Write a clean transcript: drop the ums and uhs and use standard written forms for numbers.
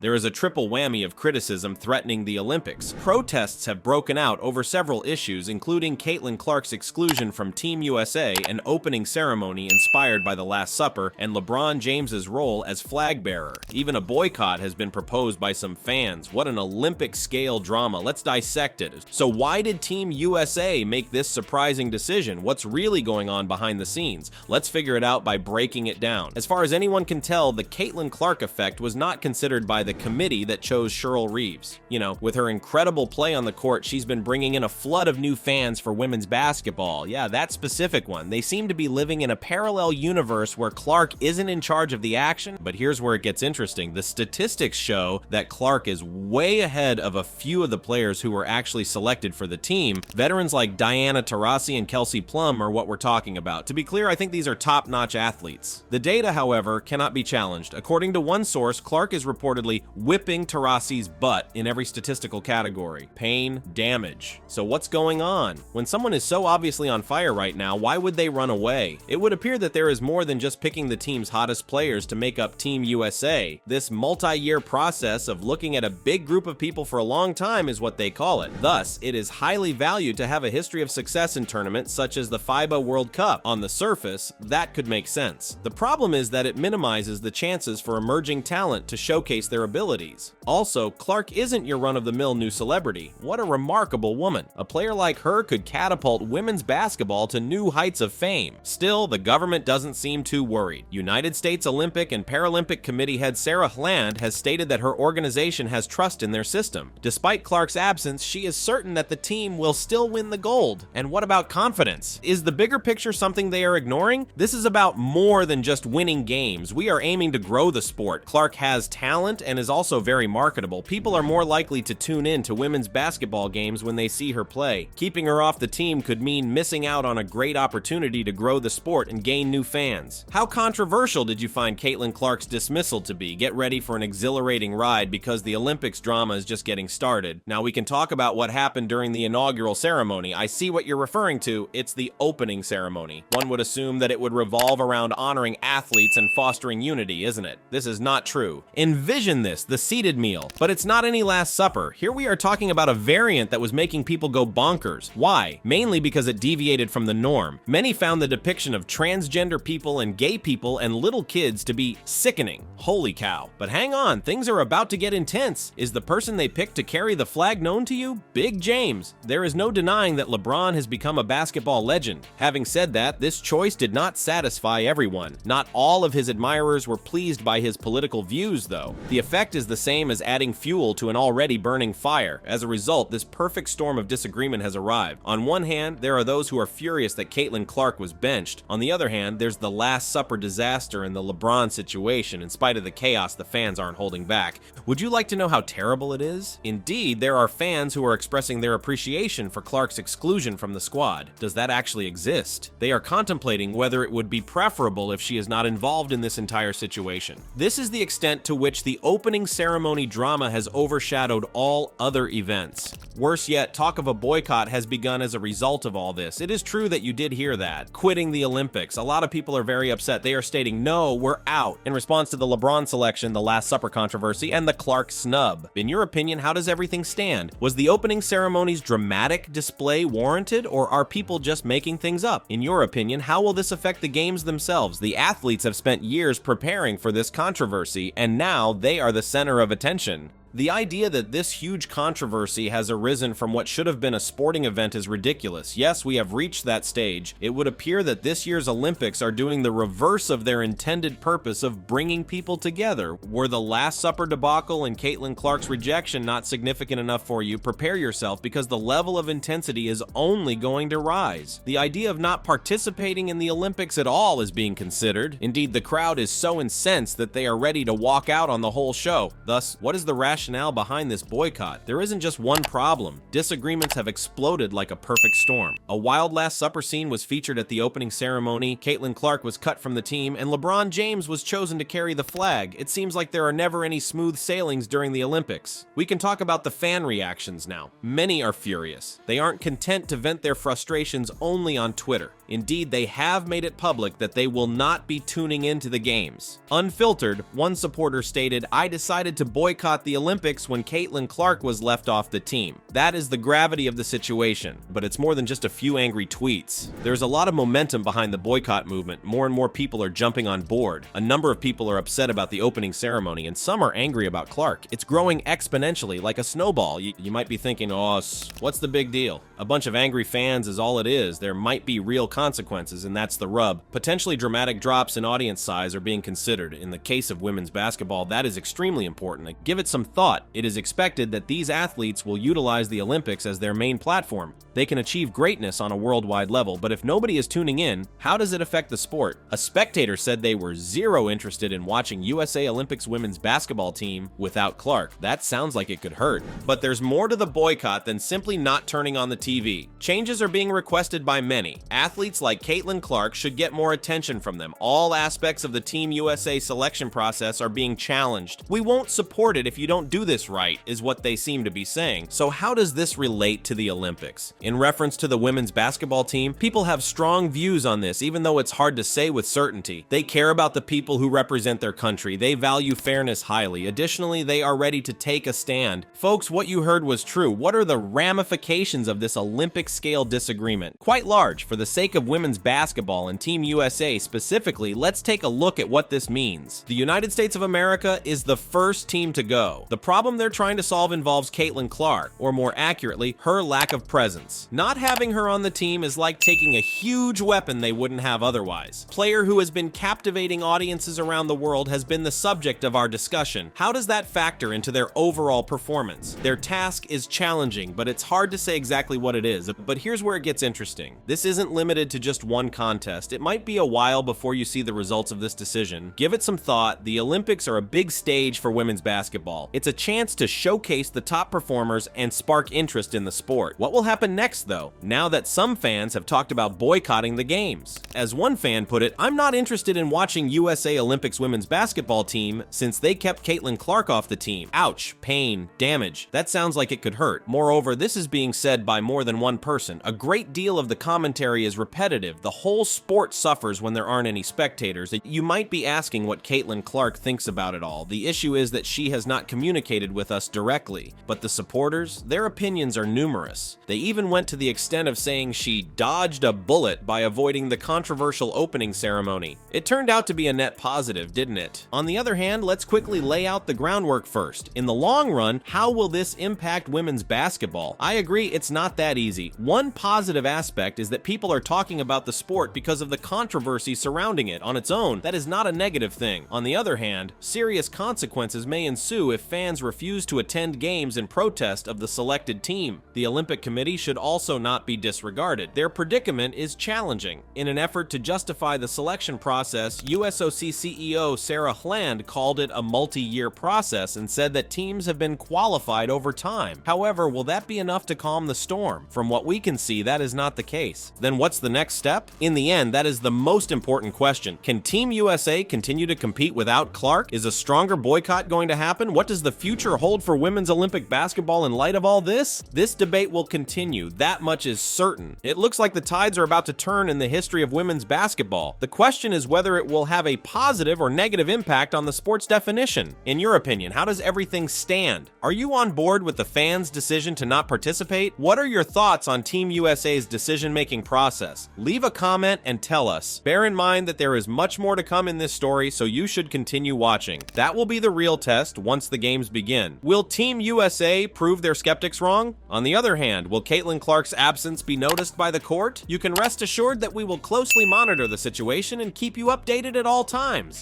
There is a triple whammy of criticism threatening the Olympics. Protests have broken out over several issues, including Caitlin Clark's exclusion from Team USA, an opening ceremony inspired by the Last Supper, and LeBron James's role as flag bearer. Even a boycott has been proposed by some fans. What an Olympic-scale drama. Let's dissect it. So why did Team USA make this surprising decision? What's really going on behind the scenes? Let's figure it out by breaking it down. As far as anyone can tell, the Caitlin Clark effect was not considered by the committee that chose Cheryl Reeves. You know, with her incredible play on the court, she's been bringing in a flood of new fans for women's basketball. Yeah, that specific one. They seem to be living in a parallel universe where Clark isn't in charge of the action, but here's where it gets interesting. The statistics show that Clark is way ahead of a few of the players who were actually selected for the team. Veterans like Diana Taurasi and Kelsey Plum are what we're talking about. To be clear, I think these are top-notch athletes. The data, however, cannot be challenged. According to one source, Clark is reportedly whipping Taurasi's butt in every statistical category. Pain, damage. So what's going on? When someone is so obviously on fire right now, why would they run away? It would appear that there is more than just picking the team's hottest players to make up Team USA. This multi-year process of looking at a big group of people for a long time is what they call it. Thus, it is highly valued to have a history of success in tournaments such as the FIBA World Cup. On the surface, that could make sense. The problem is that it minimizes the chances for emerging talent to showcase their abilities. Also, Clark isn't your run-of-the-mill new celebrity. What a remarkable woman. A player like her could catapult women's basketball to new heights of fame. Still, the government doesn't seem too worried. United States Olympic and Paralympic Committee head Sarah Hland has stated that her organization has trust in their system. Despite Clark's absence, she is certain that the team will still win the gold. And what about confidence? Is the bigger picture something they are ignoring? This is about more than just winning games. We are aiming to grow the sport. Clark has talent and is also very marketable. People are more likely to tune in to women's basketball games when they see her play. Keeping her off the team could mean missing out on a great opportunity to grow the sport and gain new fans. How controversial did you find Caitlin Clark's dismissal to be? Get ready for an exhilarating ride because the Olympics drama is just getting started. Now we can talk about what happened during the inaugural ceremony. I see what you're referring to. It's the opening ceremony. One would assume that it would revolve around honoring athletes and fostering unity, isn't it? This is not true. Envision this, the seated meal. But it's not any Last Supper. Here we are talking about a variant that was making people go bonkers. Why? Mainly because it deviated from the norm. Many found the depiction of transgender people and gay people and little kids to be sickening. Holy cow. But hang on, things are about to get intense. Is the person they picked to carry the flag known to you? Big James. There is no denying that LeBron has become a basketball legend. Having said that, this choice did not satisfy everyone. Not all of his admirers were pleased by his political views, though. The effect is the same as adding fuel to an already burning fire. As a result, this perfect storm of disagreement has arrived. On one hand, there are those who are furious that Caitlin Clark was benched. On the other hand, there's the Last Supper disaster and the LeBron situation. In spite of the chaos, the fans aren't holding back. Would you like to know how terrible it is? Indeed, there are fans who are expressing their appreciation for Clark's exclusion from the squad. Does that actually exist? They are contemplating whether it would be preferable if she is not involved in this entire situation. This is the extent to which the opening ceremony drama has overshadowed all other events. Worse yet, talk of a boycott has begun as a result of all this. It is true that you did hear that. Quitting the Olympics. A lot of people are very upset. They are stating, no, we're out, in response to the LeBron selection, the Last Supper controversy, and the Clark snub. In your opinion, how does everything stand? Was the opening ceremony's dramatic display warranted, or are people just making things up? In your opinion, how will this affect the games themselves? The athletes have spent years preparing for this controversy, and now they are the center of attention. The idea that this huge controversy has arisen from what should have been a sporting event is ridiculous. Yes, we have reached that stage. It would appear that this year's Olympics are doing the reverse of their intended purpose of bringing people together. Were the Last Supper debacle and Caitlin Clark's rejection not significant enough for you? Prepare yourself, because the level of intensity is only going to rise. The idea of not participating in the Olympics at all is being considered. Indeed, the crowd is so incensed that they are ready to walk out on the whole show. Thus, what is the rationale rationale behind this boycott. There isn't just one problem. Disagreements have exploded like a perfect storm. A wild Last Supper scene was featured at the opening ceremony, Caitlin Clark was cut from the team, and LeBron James was chosen to carry the flag. It seems like there are never any smooth sailings during the Olympics. We can talk about the fan reactions now. Many are furious. They aren't content to vent their frustrations only on Twitter. Indeed, they have made it public that they will not be tuning into the games. Unfiltered, one supporter stated, "I decided to boycott the Olympics when Caitlin Clark was left off the team. That is the gravity of the situation." But it's more than just a few angry tweets. There's a lot of momentum behind the boycott movement. More and more people are jumping on board. A number of people are upset about the opening ceremony, and some are angry about Clark. It's growing exponentially like a snowball. You might be thinking, oh, what's the big deal? A bunch of angry fans is all it is. There might be real consequences, and that's the rub. Potentially dramatic drops in audience size are being considered. In the case of women's basketball, that is extremely important. Give it some thought. It is expected that these athletes will utilize the Olympics as their main platform. They can achieve greatness on a worldwide level, but if nobody is tuning in, how does it affect the sport? A spectator said they were zero interested in watching USA Olympics women's basketball team without Clark. That sounds like it could hurt. But there's more to the boycott than simply not turning on the TV. Changes are being requested by many. Athletes like Caitlin Clark should get more attention from them. All aspects of the Team USA selection process are being challenged. We won't support it if you don't do this right, is what they seem to be saying. So how does this relate to the Olympics? In reference to the women's basketball team, people have strong views on this, even though it's hard to say with certainty. They care about the people who represent their country. They value fairness highly. Additionally, they are ready to take a stand. Folks, what you heard was true. What are the ramifications of this Olympic-scale disagreement? Quite large. For the sake of women's basketball and Team USA specifically, let's take a look at what this means. The United States of America is the first team to go. The problem they're trying to solve involves Caitlin Clark, or more accurately, her lack of presence. Not having her on the team is like taking a huge weapon they wouldn't have otherwise. Player who has been captivating audiences around the world has been the subject of our discussion. How does that factor into their overall performance? Their task is challenging, but it's hard to say exactly what it is. But here's where it gets interesting. This isn't limited to just one contest. It might be a while before you see the results of this decision. Give it some thought. The Olympics are a big stage for women's basketball. It's a chance to showcase the top performers and spark interest in the sport. What will happen next, though, now that some fans have talked about boycotting the games? As one fan put it, "I'm not interested in watching USA Olympics women's basketball team since they kept Caitlin Clark off the team. Ouch, pain, damage. That sounds like it could hurt." Moreover, this is being said by more than one person. A great deal of the commentary is repetitive. The whole sport suffers when there aren't any spectators. You might be asking what Caitlin Clark thinks about it all. The issue is that she has not communicated with us directly. But the supporters, their opinions are numerous. They even went to the extent of saying she dodged a bullet by avoiding the controversial opening ceremony. It turned out to be a net positive, didn't it? On the other hand, let's quickly lay out the groundwork first. In the long run, how will this impact women's basketball? I agree, it's not that easy. One positive aspect is that people are talking about the sport because of the controversy surrounding it. On its own, that is not a negative thing. On the other hand, serious consequences may ensue if fans refuse to attend games in protest of the selected team. The Olympic Committee should also not be disregarded. Their predicament is challenging. In an effort to justify the selection process, USOC CEO Sarah Hland called it a multi-year process and said that teams have been qualified over time. However, will that be enough to calm the storm? From what we can see, that is not the case. Then what's the next step? In the end, that is the most important question. Can Team USA continue to compete without Clark? Is a stronger boycott going to happen? What does the future hold for women's Olympic basketball in light of all this? This debate will continue. That much is certain. It looks like the tides are about to turn in the history of women's basketball. The question is whether it will have a positive or negative impact on the sport's definition. In your opinion, how does everything stand? Are you on board with the fans' decision to not participate? What are your thoughts on Team USA's decision-making process? Leave a comment and tell us. Bear in mind that there is much more to come in this story, so you should continue watching. That will be the real test once the games begin. Will Team USA prove their skeptics wrong? On the other hand, will Caitlin Clark's absence be noticed by the court? You can rest assured that we will closely monitor the situation and keep you updated at all times.